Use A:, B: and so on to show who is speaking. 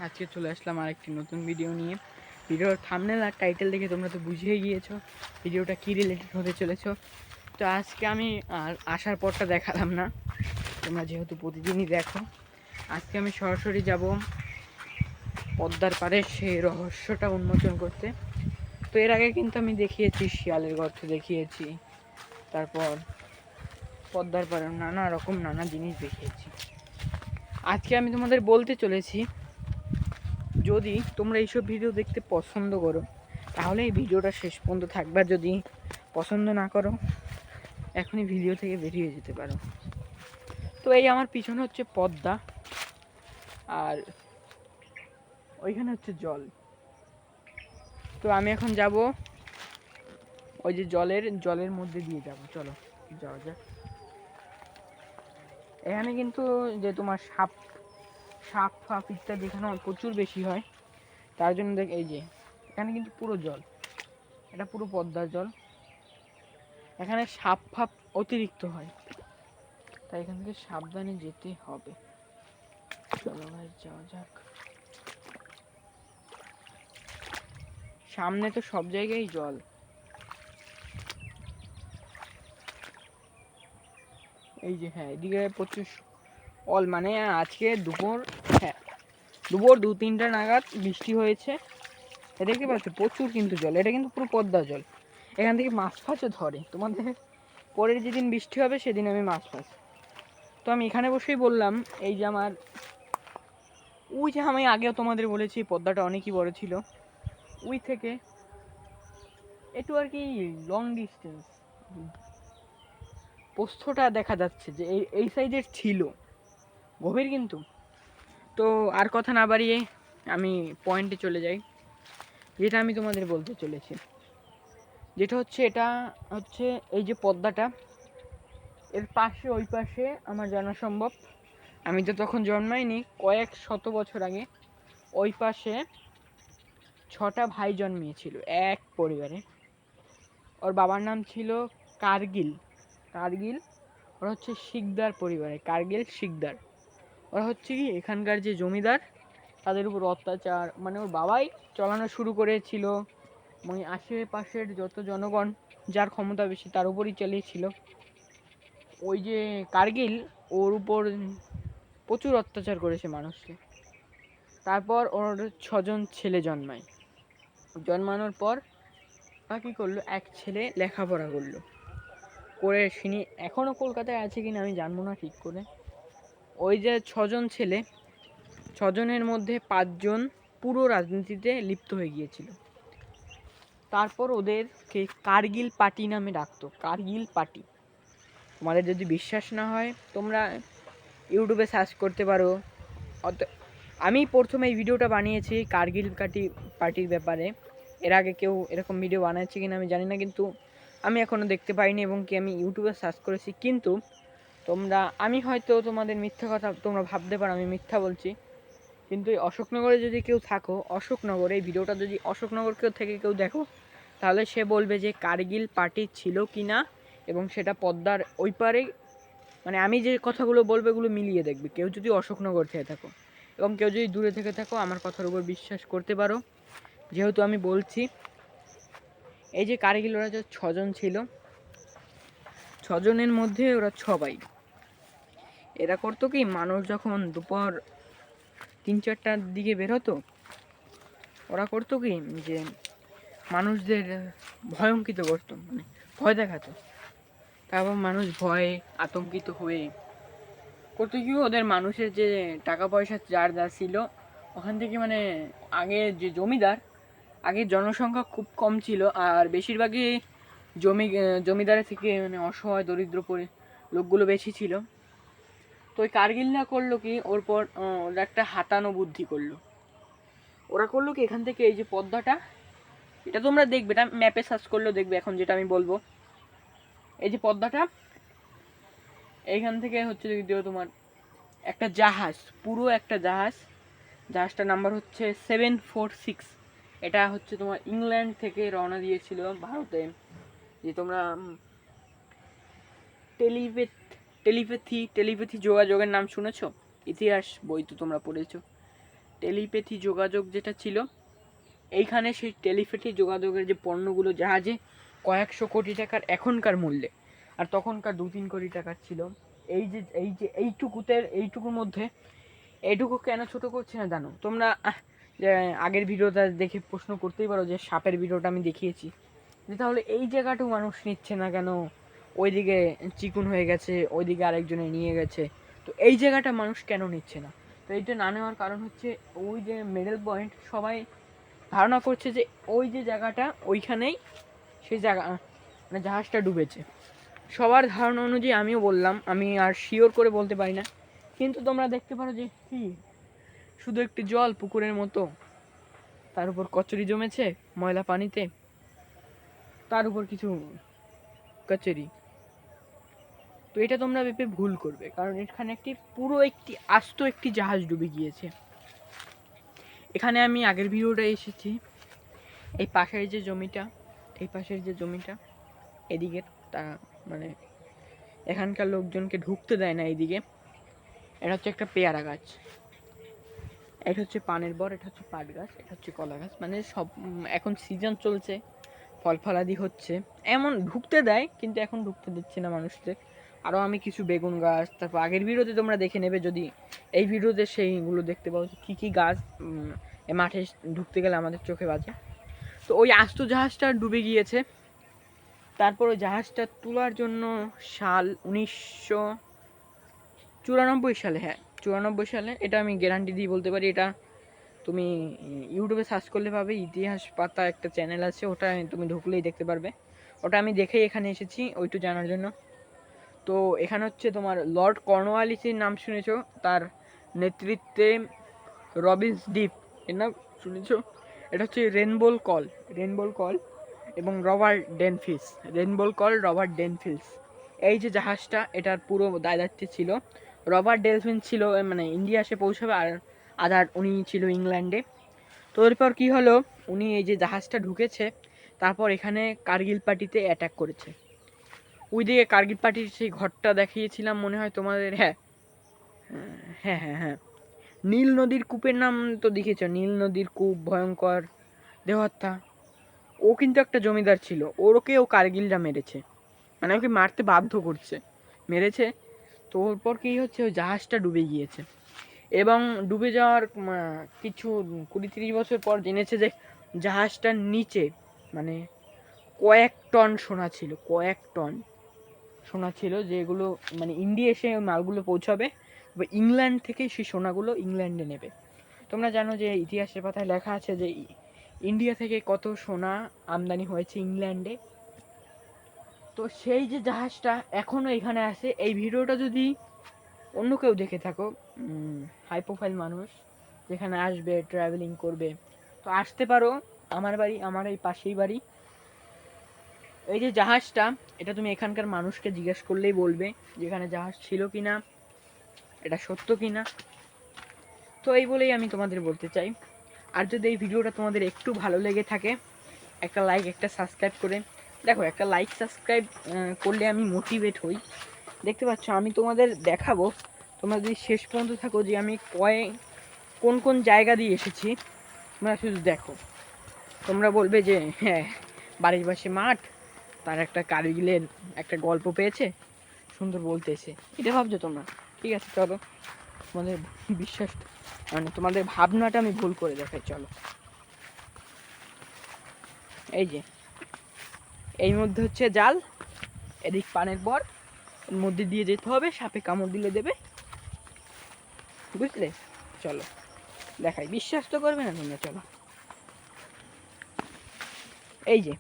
A: আজকে চলে আসলাম আরেকটি নতুন ভিডিও নিয়ে। ভিডিওর থাম্বনেল আর টাইটেল দেখে তোমরা তো বুঝেই গিয়েছো ভিডিওটা কী রিলেটেড হতে চলেছো। তো আজকে আমি আর আসার পরটা দেখালাম না, তোমরা যেহেতু প্রতিদিনই দেখো। আজকে আমি সরাসরি যাব পদ্মার পাড়ে সেই রহস্যটা উন্মোচন করতে। তো এর আগে কিন্তু আমি দেখিয়েছি শিয়ালের গর্ত দেখিয়েছি, তারপর পদ্মার পাড়ে নানা জিনিস দেখিয়েছি। আজকে আমি তোমাদের বলতে চলেছি, যদি তোমরা এইসব ভিডিও দেখতে পছন্দ করো তাহলে এই ভিডিওটা শেষ পর্যন্ত থাকবে, আর যদি পছন্দ না করো এখনই ভিডিও থেকে বেরিয়ে যেতে পারো। তো এই আমার পিছনে হচ্ছে পদ্মা, আর ওইখানে হচ্ছে জল। তো আমি এখন যাব ওই যে জলের মধ্যে দিয়ে যাব, চলো যাওয়া যাক। এখানে কিন্তু যে তোমার সাপ ফাপ ইত্যাদি এখানে প্রচুর বেশি হয়, তার জন্য দেখ এই যে এখানে কিন্তু পুরো জল, এটা পুরো পদ্মার জল। এখানে সাপ ফাপ অতিরিক্ত হয়, তাই এখান থেকে সাবধানে যেতে হবে। চলো ভাই যাওয়া যাক। সামনে তো সব জায়গায় জল। এই যে হ্যাঁ, এদিকে প্রচুর মানে আজকে দুপুর 2-3টা নাগাদ বৃষ্টি হয়েছে। দেখতে পাচ্ছ প্রচুর কিন্তু জল, এটা কিন্তু পুরো পদ্মা জল। এখান থেকে মাছ ফাছও ধরে। তোমাদের পরের যেদিন বৃষ্টি হবে সেদিন আমি মাছ ফাছ। তো আমি এখানে বসেই বললাম, এই যে আমার ওই যে আমি আগেও তোমাদের বলেছি পদ্মাটা অনেকই বড় ছিল, ওই থেকে একটু আর কি লং ডিস্টেন্স প্রস্থটা দেখা যাচ্ছে যে এই সাইজের ছিল, গভীর কিন্তু। তো আর কথা না বাড়িয়ে আমি পয়েন্টে চলে যাই, যেটা আমি তোমাদের বলতে চলেছি। যেটা হচ্ছে, এটা হচ্ছে এই যে পদ্মাটা, এর পাশে ওই পাশে আমার জানা সম্ভব, আমি তো তখন জন্মাইনি, কয়েক শত বছর আগে ওই পাশে 6টা ভাই জন্মিয়েছিল এক পরিবারে। ওর বাবার নাম ছিল কার্গিল। ওরা হচ্ছে শিকদার পরিবারে, কার্গিল শিকদার। ওরা হচ্ছে কি এখানকার যে জমিদার তাদের উপর অত্যাচার, মানে ওর বাবাই চালানো শুরু করেছিল, মানে আশেপাশের যত জনগণ যার ক্ষমতা বেশি তার উপরই চালিয়েছিল। ওই যে কার্গিল ওর উপর প্রচুর অত্যাচার করেছে মানুষকে। তারপর ওর 6জন ছেলে জন্মানোর পর ওরা কী করলো, এক ছেলে লেখাপড়া করে শুনি এখনও কলকাতায় আছে কিনা আমি জানবো না ঠিক করে। ওই যে 6জন ছেলে, 6জনের মধ্যে 5জন পুরো রাজনীতিতে লিপ্ত হয়ে গিয়েছিল। তারপর ওদেরকে কার্গিল পার্টি নামে ডাকতো, কার্গিল পার্টি। তোমাদের যদি বিশ্বাস না হয় তোমরা ইউটিউবে সার্চ করতে পারো। আমি প্রথমে এই ভিডিওটা বানিয়েছি কার্গিল পার্টির ব্যাপারে। এর আগে কেউ এরকম ভিডিও বানাচ্ছে কিনা আমি জানি না, কিন্তু আমি এখনও দেখতে পাইনি, এবং কি আমি ইউটিউবে সার্চ করেছি। কিন্তু আমি হয়তো তোমাদের মিথ্যা কথা তোমরা ভাবতে পারো আমি মিথ্যা বলছি, কিন্তু এই অশোকনগরে যদি কেউ থাকো, অশোকনগরে এই ভিডিওটা যদি অশোকনগর থেকে কেউ দেখো, তাহলে সে বলবে যে কার্গিল পার্টি ছিল কি না, এবং সেটা পদ্মার ওই পারে, মানে আমি যে কথাগুলো বলবো এগুলো মিলিয়ে দেখবে কেউ যদি অশোকনগর থেকে থাকো, এবং কেউ যদি দূরে থেকে থাকো আমার কথার উপর বিশ্বাস করতে পারো, যেহেতু আমি বলছি। এই যে কার্গিল ওরা যে 6জন ছিল, 6জনের মধ্যে ওরা 6 ভাই। এরা করতো কি, মানুষ যখন দুপুর 3-4টার দিকে বেরোতো, ওরা করতো কি যে মানুষদের ভয়ঙ্কিত করতো, মানে ভয় দেখাতো। তারপর মানুষ ভয়ে আতঙ্কিত হয়ে করতো কি, ওদের মানুষের যে টাকা পয়সা যার যা ছিল ওখান থেকে, মানে আগে যে জমিদার, আগে জনসংখ্যা খুব কম ছিল, আর বেশিরভাগই জমিদারের থেকে মানে অসহায় দরিদ্র লোকগুলো বেশি ছিল। তো ওই কার্গিলরা করলো কি, ওর পর ওরা একটা হাতানো বুদ্ধি করলো। ওরা করলো কি, এখান থেকে এই যে পদ্মাটা, এটা তোমরা দেখবে, এটা ম্যাপে সার্চ করলেও দেখবে এখন যেটা আমি বলবো। এই যে পদ্মাটা, এইখান থেকে হচ্ছে যদিও তোমার একটা জাহাজ, পুরো একটা জাহাজটার নাম্বার হচ্ছে 746। এটা হচ্ছে তোমার ইংল্যান্ড থেকে রওনা দিয়েছিল ভারতে। যে তোমরা টেলিপ্যাথি যোগাযোগের নাম শুনেছো, ইতিহাস বই তো তোমরা পড়েছো। টেলিপ্যাথি যোগাযোগ যেটা ছিল, এইখানে সেই টেলিপ্যাথি যোগাযোগের যে পণ্যগুলো জাহাজে কয়েকশো কোটি টাকার এখনকার মূল্যে, আর তখনকার 2-3 কোটি টাকার ছিল। এই যে এইটুকুর মধ্যে এইটুকু কেন ছোট করছে না জানো তোমরা? যে আগের ভিডিওটা দেখে প্রশ্ন করতেই পারো যে সাপের ভিডিওটা আমি দেখিয়েছি, যে তাহলে এই জায়গাটাও মানুষ নিচ্ছে না কেন? ওইদিকে চিকুন হয়ে গেছে, ওইদিকে আরেকজনে নিয়ে গেছে, তো এই জায়গাটা মানুষ কেন নিচ্ছে না? তো এইটা না নেওয়ার কারণ হচ্ছে ওই যে মিডল পয়েন্ট, সবাই ধারণা করছে যে ওই যে জায়গাটা ওইখানেই সেই জায়গা মানে জাহাজটা ডুবেছে। সবার ধারণা অনুযায়ী আমিও বললাম, আমি আর শিওর করে বলতে পারি না, কিন্তু তোমরা দেখতে পারো যে কি শুধু একটি জল পুকুরের মতো, তার উপর কচুরি জমেছে ময়লা পানিতে, তার উপর কিছু কচুরি। তো এটা তোমরা ভেবে ভুল করবে, কারণ এখানে একটি আস্ত একটি জাহাজ ডুবে গিয়েছে। এখানে আমি আগের ভিডিওটা এসেছি, এই পাশের যে জমিটা এদিকে তা মানে এখানকার লোকজনকে ঢুকতে দেয় না এইদিকে। এটা হচ্ছে একটা পেয়ারা গাছ, এটা হচ্ছে পানের বর, এটা হচ্ছে পাট গাছ, এটা হচ্ছে কলা গাছ, মানে সব এখন সিজন চলছে, ফল ফলাদি হচ্ছে, এমন ঢুকতে দেয়, কিন্তু এখন ঢুকতে দিচ্ছে না মানুষদের। আরও আমি কিছু বেগুন গাছ, তারপর আগের ভিডিওতে তোমরা দেখে নেবে যদি এই ভিডিওতে সেইগুলো দেখতে পাও কী কী গাছ মাঠে ঢুকতে গেলে আমাদের চোখে বাজে। তো ওই আস্ত জাহাজটা ডুবে গিয়েছে। তারপর ওই জাহাজটা তোলার জন্য সাল 1994 সালে, হ্যাঁ 94 সালে, এটা আমি গ্যারান্টি দিয়ে বলতে পারি। এটা তুমি ইউটিউবে সার্চ করলে পাবে, ইতিহাস পাতা একটা চ্যানেল আছে, ওটা তুমি ঢুকলেই দেখতে পারবে। ওটা আমি দেখেই এখানে এসেছি ওইটু জানার জন্য। তো এখানে হচ্ছে তোমার লর্ড কর্নওয়ালিসের নাম শুনেছো, তার নেতৃত্বে রবিন্স দ্বীপ এর নাম শুনেছো। এটা হচ্ছে রেনবোল কল এবং রবার্ট ডেনফিস। এই যে জাহাজটা, এটার পুরো দায়িত্বে ছিল রবার্ট ডেলফিন, ছিল মানে ইন্ডিয়া এসে পৌঁছাবে, আর উনি ছিল ইংল্যান্ডে। তো এরপর কী হলো, উনি এই যে জাহাজটা ঢুকেছে, তারপর এখানে কার্গিল পার্টিতে অ্যাটাক করেছে। ওইদিকে কার্গিল পার্টির সেই ঘরটা দেখিয়েছিলাম মনে হয় তোমাদের, হ্যাঁ হ্যাঁ হ্যাঁ হ্যাঁ নীল নদীর কূপের নাম তো দেখেছ, নীল নদীর কূপ, ভয়ঙ্কর দেহহত্যা। ও কিন্তু একটা জমিদার ছিল, ওকেও কার্গিলরা মেরেছে, মানে ওকে মারতে বাধ্য করছে, মেরেছে। তো ওর কী হচ্ছে, ওই জাহাজটা ডুবে গিয়েছে, এবং ডুবে যাওয়ার কিছু 20-30 বছর পর জেনেছে যে জাহাজটার নিচে মানে কয়েক টন সোনা ছিল, যেগুলো মানে ইন্ডিয়া এসে মালগুলো পৌঁছাবে, ইংল্যান্ড থেকে সেই সোনাগুলো ইংল্যান্ডে নেবে। তোমরা জানো যে ইতিহাসের পাতায় লেখা আছে যে ইন্ডিয়া থেকে কত সোনা আমদানি হয়েছে ইংল্যান্ডে। তো সেই যে জাহাজটা এখনও এখানে আছে। এই ভিডিওটা যদি অন্য কেউ দেখে থাকো, হাই প্রোফাইল মানুষ যেখানে আসবে, ট্রাভেলিং করবে, তো আসতে পারো, আমার এই পাশেই বাড়ি। এই যে জাহাজটা, এটা তুমি এখানকার মানুষকে জিজ্ঞেস করলেই বলবে যেখানে জাহাজ ছিল কিনা, এটা সত্য কিনা। তো এই বলেই আমি তোমাদের বলতে চাই, আর যদি এই ভিডিওটা তোমাদের একটু ভালো লেগে থাকে, একটা লাইক, একটা সাবস্ক্রাইব করে দেখো। একটা লাইক সাবস্ক্রাইব করলে আমি মোটিভেট হই। দেখতে পাচ্ছ আমি তোমাদের দেখাবো, তোমরা যদি শেষ পর্যন্ত থাকো, যে আমি কোন কোন জায়গা দিয়ে এসেছি, তোমরা শুধু দেখো। তোমরা বলবে যে হ্যাঁ, বাড়ির পাশে মাঠ, তার একটা কার্গিলের একটা গল্প পেয়েছে, সুন্দর বলতেছে, এটা ভাবছো তোমরা। ঠিক আছে, চলো তোমাদের বিশ্বাস মানে তোমাদের ভাবনাটা আমি ভুল করে দেখাই। চলো, এই যে এই মধ্যে হচ্ছে জাল, এদিক পানের বর, এর মধ্যে দিয়ে যেতে হবে, সাপে কামড় দিলে দেবে, বুঝলে? চলো দেখাই, বিশ্বাস তো করবে না তোমরা। চলো, এই যে